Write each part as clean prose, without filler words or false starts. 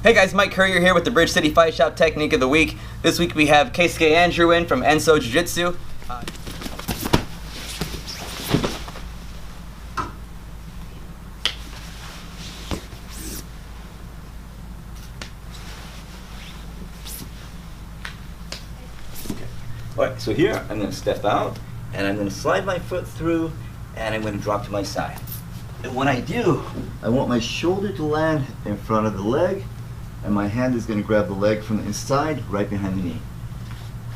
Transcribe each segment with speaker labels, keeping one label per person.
Speaker 1: Hey guys, Mike Courier here with the Bridge City Fight Shop Technique of the Week. This week we have Keisuke Andrew in from Enso Jiu Jitsu.
Speaker 2: Alright, so here I'm going to step out and I'm going to slide my foot through and I'm going to drop to my side. And when I do, I want my shoulder to land in front of the leg and my hand is going to grab the leg from the inside right behind the knee.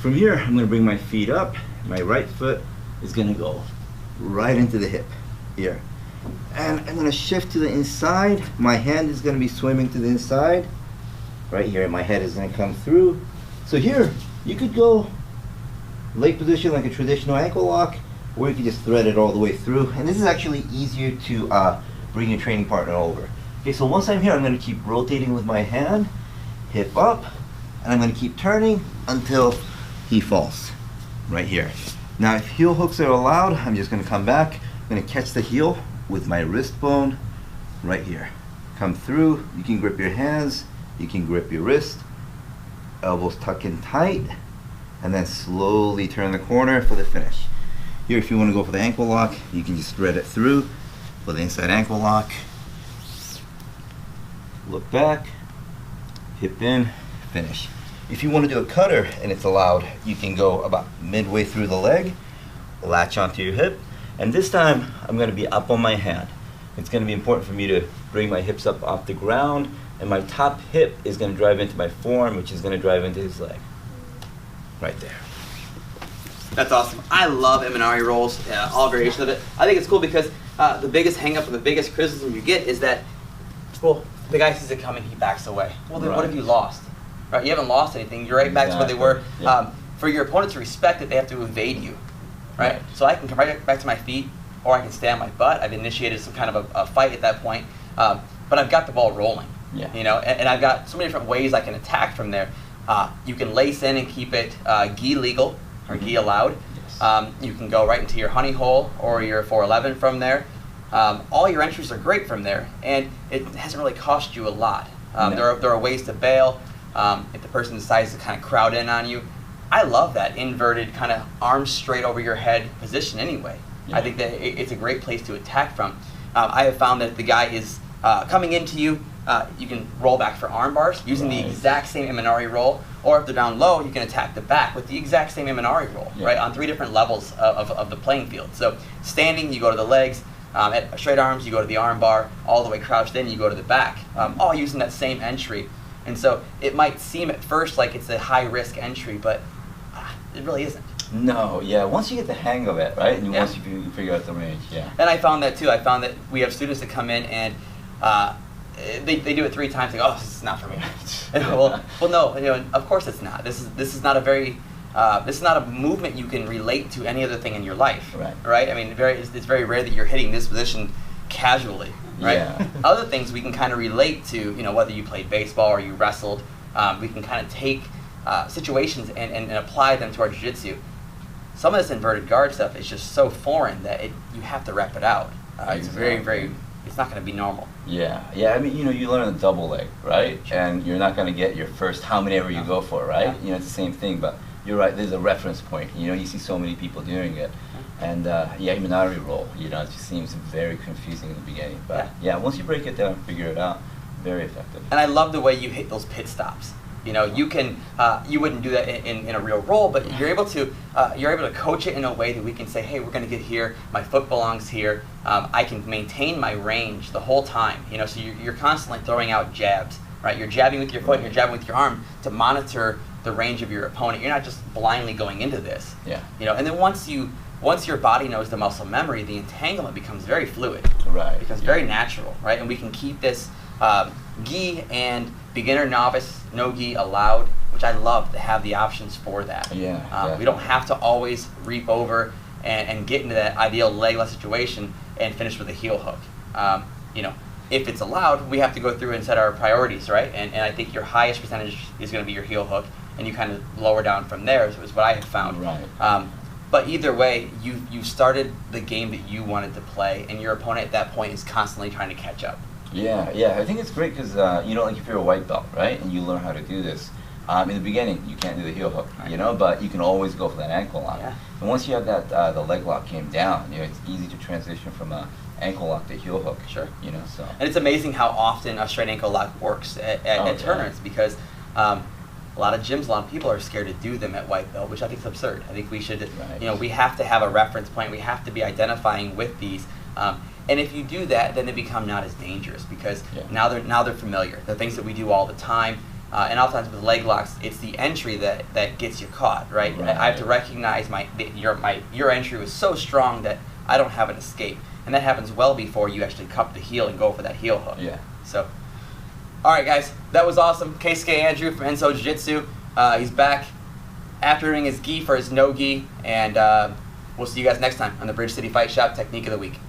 Speaker 2: From here, I'm going to bring my feet up. My right foot is going to go right into the hip here. And I'm going to shift to the inside. My hand is going to be swimming to the inside. Right here, my head is going to come through. So here, you could go leg position like a traditional ankle lock, or you can just thread it all the way through. And this is actually easier to bring your training partner over. Okay, so once I'm here, I'm going to keep rotating with my hand, hip up, and I'm going to keep turning until he falls, right here. Now, if heel hooks are allowed, I'm just going to come back. I'm going to catch the heel with my wrist bone right here. Come through. You can grip your hands. You can grip your wrist. Elbows tuck in tight. And then slowly turn the corner for the finish. Here, if you want to go for the ankle lock, you can just thread it through for the inside ankle lock. Look back, hip in, finish. If you want to do a cutter and it's allowed, you can go about midway through the leg, latch onto your hip, and this time I'm going to be up on my hand. It's going to be important for me to bring my hips up off the ground, and my top hip is going to drive into my forearm, which is going to drive into his leg. Right there.
Speaker 1: That's awesome. I love Imanari rolls, all variations of it. I think it's cool because the biggest hang-up or the biggest criticism you get is that, well, the guy sees it coming, he backs away. Well, then what have you lost? Right? You haven't lost anything. You're right back to where they were. Yeah. For your opponent to respect it, they have to evade you. Right? So I can come right back to my feet, or I can stay on my butt. I've initiated some kind of a fight at that point, but I've got the ball rolling.
Speaker 2: Yeah.
Speaker 1: You know, and I've got so many different ways I can attack from there. You can lace in and keep it gi legal or gi allowed. Yes. You can go right into your honey hole or your 411 from there. All your entries are great from there, and it hasn't really cost you a lot. No. There are ways to bail if the person decides to kind of crowd in on you. I love that inverted kind of arms straight over your head position anyway. Yeah. I think that it's a great place to attack from. I have found that if the guy is coming into you, you can roll back for arm bars using the exact same Imanari roll, or if they're down low, you can attack the back with the exact same Imanari roll, right, on 3 different levels of the playing field. So standing, you go to the legs, at straight arms, you go to the arm bar, all the way crouched in, you go to the back, all using that same entry. And so it might seem at first like it's a high-risk entry, but it really isn't.
Speaker 2: No, yeah, once you get the hang of it, right, and once you figure out the range, yeah.
Speaker 1: And I found that too. I found that we have students that come in and they do it 3 times. They go, oh, this is not for me. well, no, you know, of course it's not. This is not a very this is not a movement you can relate to any other thing in your life. Right. I mean, it's very rare that you're hitting this position casually. Right. Yeah. Other things we can kind of relate to. You know, whether you played baseball or you wrestled, we can kind of take situations and apply them to our jiu-jitsu. Some of this inverted guard stuff is just so foreign that you have to rep it out. It's very. It's not going to be normal.
Speaker 2: Yeah. I mean, you know, you learn a double leg, right? Sure. And you're not going to get your first how many ever you go for, right? Yeah. You know, it's the same thing, but you're right. There's a reference point. You know, you see so many people doing it, and Imanari roll. You know, it just seems very confusing in the beginning, but yeah, once you break it down and figure it out, very effective.
Speaker 1: And I love the way you hit those pit stops. You know, you can you wouldn't do that in a real roll, but you're able to coach it in a way that we can say, hey, we're going to get here. My foot belongs here. I can maintain my range the whole time. You know, so you're constantly throwing out jabs, right? You're jabbing with your foot and you're jabbing with your arm to monitor the range of your opponent. You're not just blindly going into this.
Speaker 2: Yeah.
Speaker 1: You know, and then once your body knows the muscle memory, the entanglement becomes very fluid.
Speaker 2: Right.
Speaker 1: It becomes very natural, right? And we can keep this gi and beginner, novice, no gi allowed, which I love to have the options for that.
Speaker 2: Yeah.
Speaker 1: We don't have to always reap over and get into that ideal legless situation and finish with a heel hook. You know, if it's allowed, we have to go through and set our priorities, right? And I think your highest percentage is going to be your heel hook, and you kind of lower down from there is what I have found.
Speaker 2: Right.
Speaker 1: But either way, you started the game that you wanted to play, and your opponent at that point is constantly trying to catch up.
Speaker 2: Yeah, I think it's great because like if you're a white belt, right, and you learn how to do this, in the beginning you can't do the heel hook, but you can always go for that ankle lock.
Speaker 1: Yeah.
Speaker 2: And once you have that the leg lock game down, it's easy to transition from a ankle lock to heel hook.
Speaker 1: Sure.
Speaker 2: So.
Speaker 1: And it's amazing how often a straight ankle lock works at tournaments because a lot of gyms, a lot of people are scared to do them at white belt, which I think is absurd. I think we should, we have to have a reference point. We have to be identifying with these. And if you do that, then they become not as dangerous because now they're familiar. They're things that we do all the time. And oftentimes with leg locks, it's the entry that gets you caught, right? I have to recognize your entry was so strong that I don't have an escape. And that happens well before you actually cup the heel and go for that heel hook.
Speaker 2: Yeah.
Speaker 1: So, all right, guys, that was awesome. Keisuke Andrew from Enso Jiu Jitsu. He's back after doing his gi for his no gi. And we'll see you guys next time on the Bridge City Fight Shop Technique of the Week.